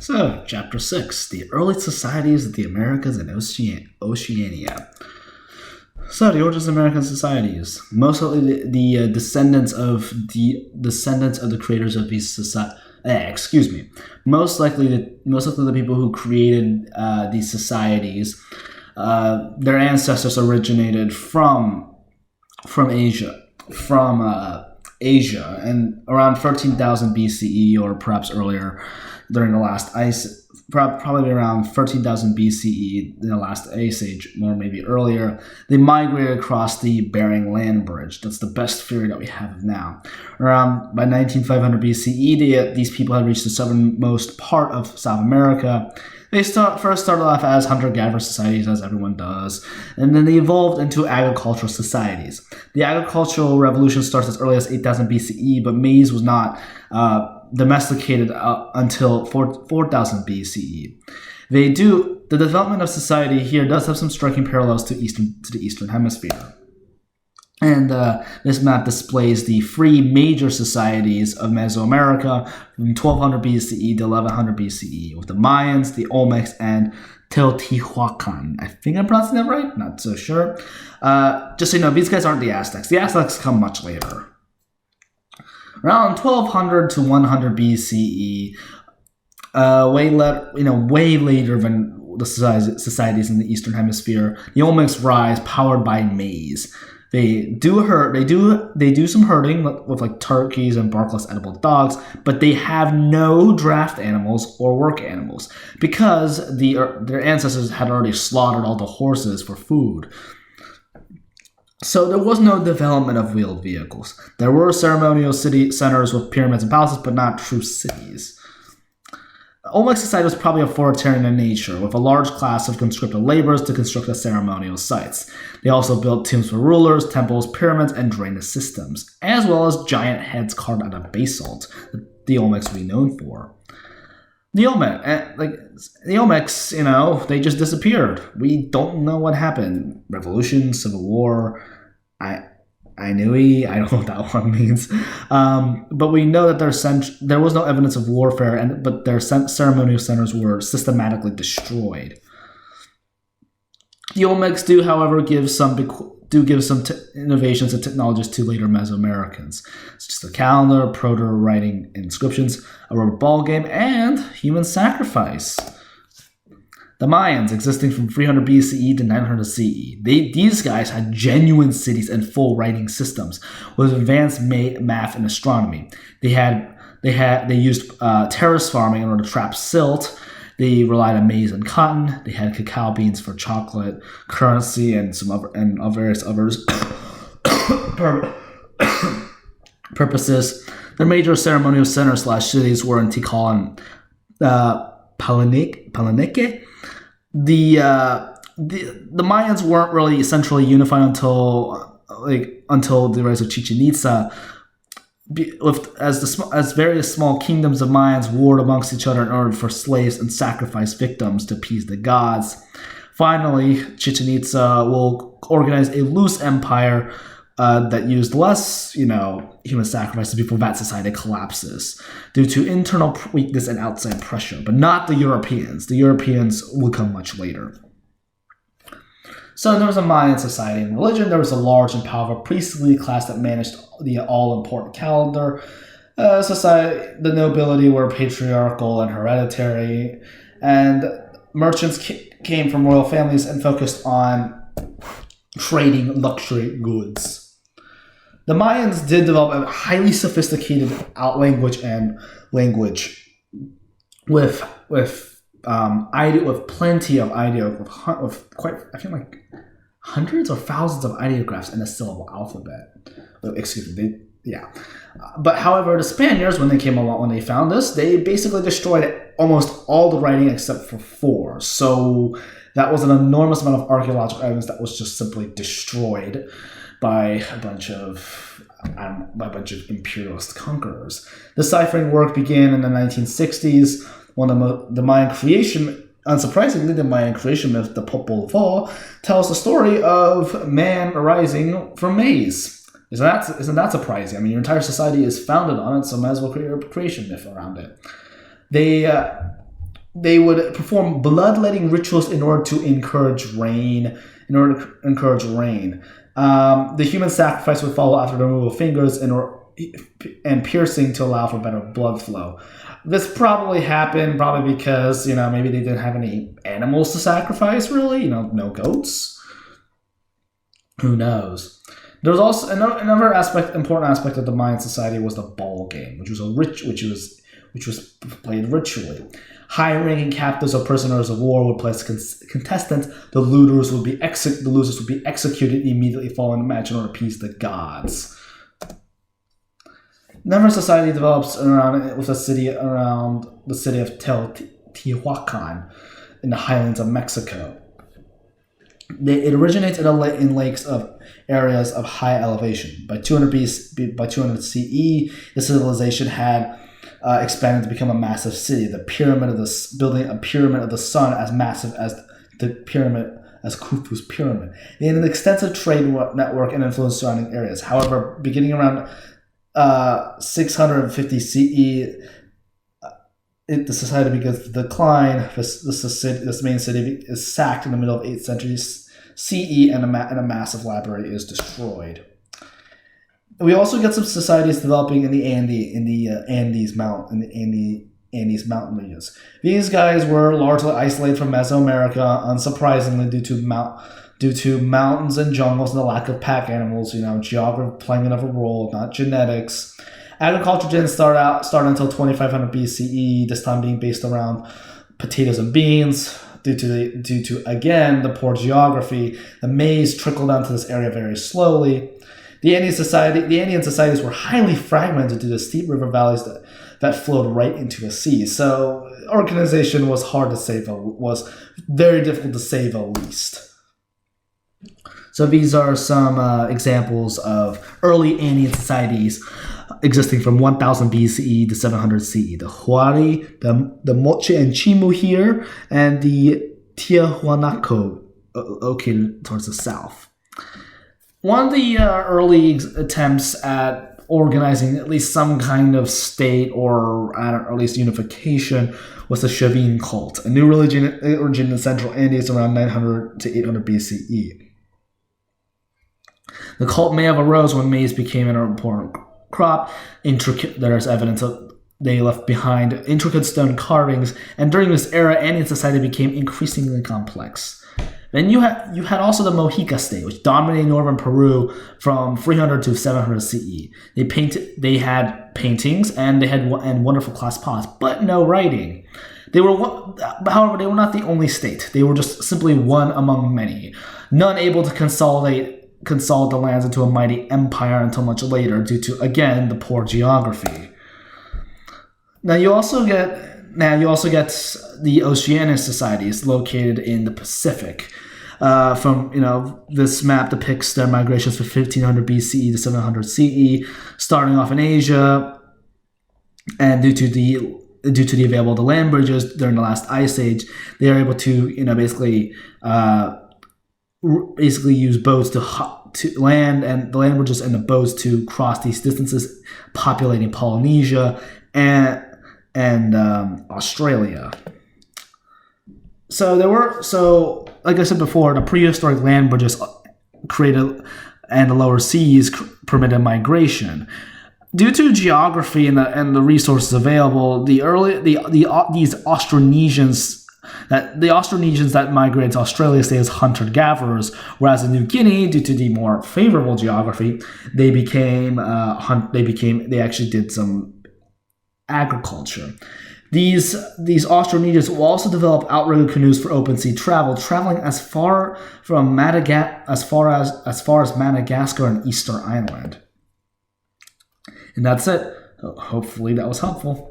So, Chapter 6, the Early Societies of the Americas and Oceania. So, the origins of American societies. Mostly the descendants of the creators of these societies. Most likely the people who created these societies. Their ancestors originated from Asia, Asia, and around 13,000 BCE, or perhaps earlier, during the last ice, probably around 13,000 BCE, in the last ice age, or maybe earlier, they migrated across the Bering Land Bridge. That's the best theory that we have now. Around by 19,500 BCE, these people had reached the southernmost part of South America. They first started off as hunter-gatherer societies, as everyone does, and then they evolved into agricultural societies. The agricultural revolution starts as early as 8,000 BCE, but maize was not domesticated until 4,000 BCE. The development of society here does have some striking parallels to the Eastern Hemisphere. And this map displays the three major societies of Mesoamerica from 1200 BCE to 1100 BCE, with the Mayans, the Olmecs, and Teotihuacan. I think I'm pronouncing that right? Not so sure. Just so you know, these guys aren't the Aztecs. The Aztecs come much later. Around 1200 to 100 BCE, way later than the societies in the Eastern Hemisphere, the Olmecs rise, powered by maize. They do some herding with like turkeys and barkless edible dogs, but they have no draft animals or work animals because their ancestors had already slaughtered all the horses for food. So there was no development of wheeled vehicles. There were ceremonial city centers with pyramids and palaces, but not true cities. The Olmec Society was probably authoritarian in nature, with a large class of conscripted laborers to construct the ceremonial sites. They also built tombs for rulers, temples, pyramids, and drainage systems, as well as giant heads carved out of basalt that the Olmecs would be known for. The Olmecs, they just disappeared. We don't know what happened. Revolution, Civil War, I don't know what that one means. But we know that there was no evidence of warfare, but their ceremonial centers were systematically destroyed. The Olmecs do, however, give some innovations and technologies to later Mesoamericans, such as the calendar, proto-writing inscriptions, a rubber ball game, and human sacrifice. The Mayans, existing from 300 BCE to 900 CE, these guys had genuine cities and full writing systems with advanced math and astronomy. They used terrace farming in order to trap silt. They relied on maize and cotton. They had cacao beans for chocolate, currency, and various others purposes. Their major ceremonial centers / cities were in Tikal and Palenque. The Mayans weren't really centrally unified until the rise of Chichen Itza, as various small kingdoms of Mayans warred amongst each other in order for slaves and sacrifice victims to appease the gods. Finally, Chichen Itza will organize a loose empire that used less, human sacrifices before that society collapses due to internal weakness and outside pressure, but not the Europeans. The Europeans will come much later. So there was a Mayan society and religion. There was a large and powerful priestly class that managed the all-important calendar. Society, the nobility were patriarchal and hereditary, and merchants came from royal families and focused on trading luxury goods. The Mayans did develop a highly sophisticated language with plenty of I feel like hundreds or thousands of ideographs in a syllable alphabet. But however, the Spaniards, when they found this, they basically destroyed almost all the writing except for 4. So that was an enormous amount of archaeological evidence that was just simply destroyed by a bunch of imperialist conquerors. The ciphering work began in the 1960s. The Mayan creation, unsurprisingly, the Mayan creation myth, the Popol Vuh, tells the story of man arising from maize. Isn't that surprising? I mean, your entire society is founded on it, so might as well create a creation myth around it. they would perform bloodletting rituals in order to encourage rain. The human sacrifice would follow after the removal of fingers and piercing to allow for better blood flow. This probably happened because, maybe they didn't have any animals to sacrifice, really. No goats. Who knows? There was also another important aspect of the Mayan society was the ball game, which was played ritually. High-ranking captives or prisoners of war would play as contestants. The losers would be executed immediately following the match in order to appease the gods. Never society develops around the city of Teotihuacan in the highlands of Mexico. It originates in lakes of areas of high elevation. By 200 CE, the civilization had expanded to become a massive city. Building a pyramid of the sun as massive as Khufu's pyramid. They had an extensive trade network and influence surrounding areas. However, beginning around 650 CE, the society begins to decline. This main city is sacked in the middle of 8th century CE, and a massive library is destroyed. We also get some societies developing in the Andes mountain regions. These guys were largely isolated from Mesoamerica, unsurprisingly due to mountains and jungles and the lack of pack animals. Geography playing another role, not genetics. Agriculture didn't start until 2500 BCE. This time being based around potatoes and beans. Due to again the poor geography, the maize trickled down to this area very slowly. The Andean societies were highly fragmented due to steep river valleys that flowed right into the sea. So organization was very difficult to say the least. So these are some examples of early Andean societies existing from 1000 BCE to 700 CE. The Huari, the Moche and Chimu here, and the Teotihuacan located towards the south. One of the early attempts at organizing at least some kind of state or at least unification was the Chavin Cult, a new religion originated in the Central Andes around 900 to 800 BCE. The cult may have arose when maize became an important crop. There's evidence of they left behind intricate stone carvings, and during this era, Andean society became increasingly complex. Then you had also the Mochica State, which dominated northern Peru from 300 to 700 CE. They had paintings and they had wonderful class pots, but no writing. However, they were not the only state. They were just simply one among many, none able to consolidate the lands into a mighty empire until much later due to, again, the poor geography. Now you also get the Oceania societies located in the Pacific. This map depicts their migrations from 1500 BCE to 700 CE, starting off in Asia, and due to the available land bridges during the last ice age, they are able to basically use boats to land and the land bridges and the boats to cross these distances, populating Polynesia and Australia. So like I said before, the prehistoric land bridges created and the lower seas permitted migration. Due to geography and the resources available, these Austronesians that migrated to Australia stayed as hunter-gatherers, whereas in New Guinea, due to the more favorable geography, they actually did some agriculture. These Austronesians will also develop outrigger canoes for open sea travel, traveling as far as Madagascar and Easter Island. And that's it. Hopefully that was helpful.